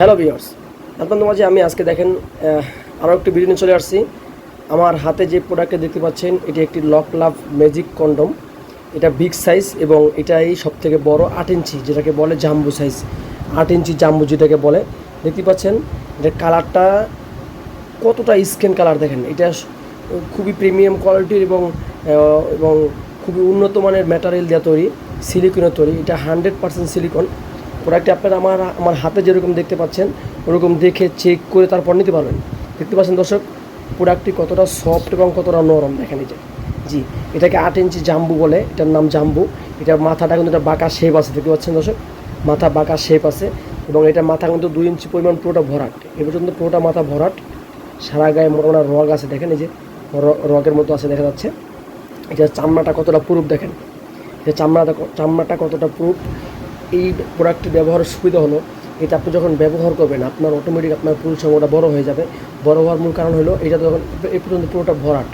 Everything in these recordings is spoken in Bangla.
হ্যালো ভিউয়ার্স, আপনাদের মাঝে আমি আজকে দেখেন আরও একটি ভিডিও নিয়ে চলে আসছি। আমার হাতে যে প্রোডাক্টটা দেখতে পাচ্ছেন এটি একটি লক লাভ ম্যাজিক কন্ডম। এটা বিগ সাইজ এবং এটাই সবথেকে বড় 8 ইঞ্চি, যেটাকে বলে জাম্বু সাইজ। 8 ইঞ্চি জাম্বু যেটাকে বলে, দেখতে পাচ্ছেন এটার কালারটা কতটা স্কিন কালার দেখেন। এটা খুবই প্রিমিয়াম কোয়ালিটির এবং খুবই উন্নত মানের ম্যাটেরিয়াল দিয়ে তৈরি, সিলিকনের তৈরি। এটা 100% সিলিকন। প্রোডাক্টটি আপনারা আমার হাতে যেরকম দেখতে পাচ্ছেন ওরকম দেখে চেক করে তারপর নিতে পারবেন। দেখতে পাচ্ছেন দর্শক, প্রোডাক্টটি কতটা সফট এবং কতটা নরম দেখেন। এই যে জি, এটাকে 8 ইঞ্চি জাম্বু বলে, এটার নাম জাম্বু। এটার মাথাটা কিন্তু একটা বাঁকা শেপ আছে, দেখতে পাচ্ছেন দর্শক, মাথা বাঁকা শেপ আছে। এবং এটা মাথা কিন্তু 2 ইঞ্চি পরিমাণ পুরোটা ভরাট, এ পর্যন্ত পুরোটা মাথা ভরাট। সারা গায়ে মোটামোটা রগ আছে দেখেন, এই যে রগের মতো আছে দেখা যাচ্ছে। এটা চামড়াটা কতটা প্রুফ দেখেন, এটা চামড়াটা কতটা প্রুফ। এই প্রোডাক্টটি ব্যবহারের সুবিধা হলো এটা আপনি যখন ব্যবহার করবেন আপনার অটোমেটিক আপনার পুরুষ সংখ্যাটা বড় হয়ে যাবে। বড় হওয়ার মূল কারণ হলো এটা যখন এই পর্যন্ত পুরোটা ভরাট,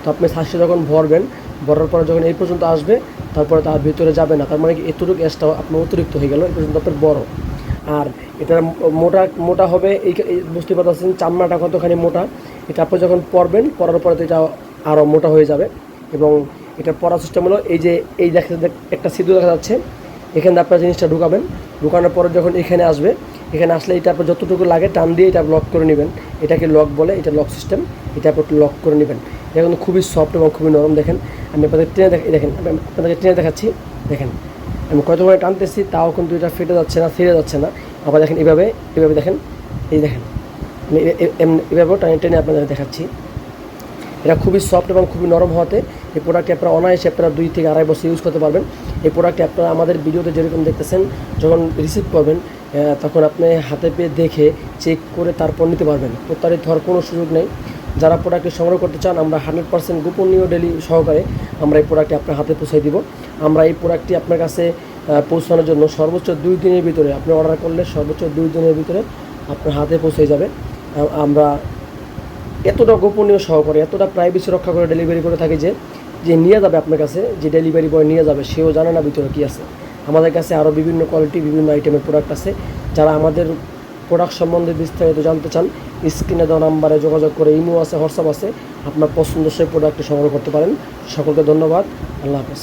তো আপনি শ্বাসে যখন ভরবেন, ভরার পরে যখন এই পর্যন্ত আসবে তারপরে তার ভিতরে যাবে না, তার মানে কি এতটুকু গ্যাসটাও আপনার অতিরিক্ত হয়ে গেল, এই পর্যন্ত আপনার বড়। আর এটা মোটা হবে, এই বুঝতে পারতেছেন চামড়াটা কতখানি মোটা। এটা আপনি যখন পরবেন, পরার পরে তো এটা আরও মোটা হয়ে যাবে। এবং এটা পরার সিস্টেম হলো এই একটা ছিদ্র দেখা যাচ্ছে, এখানে আপনার জিনিসটা ঢুকাবেন। ঢুকানোর পরে যখন এখানে আসবে, এখানে আসলে এটা আপনার যতটুকু লাগে টান দিয়ে এটা লক করে নেবেন। এটাকে লক বলে, এটা লক সিস্টেম। এটা আপনি লক করে নেবেন। এটা কিন্তু খুবই সফট এবং খুবই নরম দেখেন। আমি আপনাদের আপনাদেরকে টেনে দেখাচ্ছি। দেখেন আমি কতভাবে টানতেছি, তাও কিন্তু এটা ফেটে যাচ্ছে না, ছিঁড়ে যাচ্ছে না। আবার দেখেন এভাবে দেখেন, এই দেখেন আমি এভাবেও টেনে আপনাদের দেখাচ্ছি। এটা খুবই সফট এবং খুবই নরম হওয়াতে এই প্রোডাক্টটি আপনারা অনায়াসে আপনারা 2 থেকে আড়াই বছর ইউজ করতে পারবেন। এই প্রোডাক্টটি আপনারা আমাদের ভিডিওতে যেরকম দেখতেছেন, যখন রিসিভ করবেন তখন আপনি হাতে পেয়ে দেখে চেক করে তারপর নিতে পারবেন। প্রতারিত হওয়ার কোনো সুযোগ নেই। যারা প্রোডাক্টটি সংগ্রহ করতে চান, আমরা 100% গোপনীয় সহকারে আমরা এই প্রোডাক্টটি আপনার হাতে পৌঁছে দিব। আমরা এই প্রোডাক্টটি আপনার কাছে পৌঁছানোর জন্য সর্বোচ্চ 2 দিনের ভিতরে, আপনি অর্ডার করলে সর্বোচ্চ 2 দিনের ভিতরে আপনার হাতে পৌঁছে যাবে। আমরা এতটা গোপনীয় সহকারে, এতটা প্রাইভেসি রক্ষা করে ডেলিভারি করে থাকি যে নিয়ে যাবে আপনার কাছে, যে ডেলিভারি বয় নিয়ে যাবে সেও জানে না ভিতরে কী আছে। আমাদের কাছে আরও বিভিন্ন কোয়ালিটি, বিভিন্ন আইটেমের প্রোডাক্ট আছে। যারা আমাদের প্রোডাক্ট সম্বন্ধে বিস্তারিত জানতে চান, স্ক্রিনে দেওয়া নাম্বারে যোগাযোগ করে, ইমো আছে, হোয়াটসঅ্যাপ আছে, আপনার পছন্দসই প্রোডাক্টটি সংগ্রহ করতে পারেন। সকলকে ধন্যবাদ। আল্লাহ হাফেজ।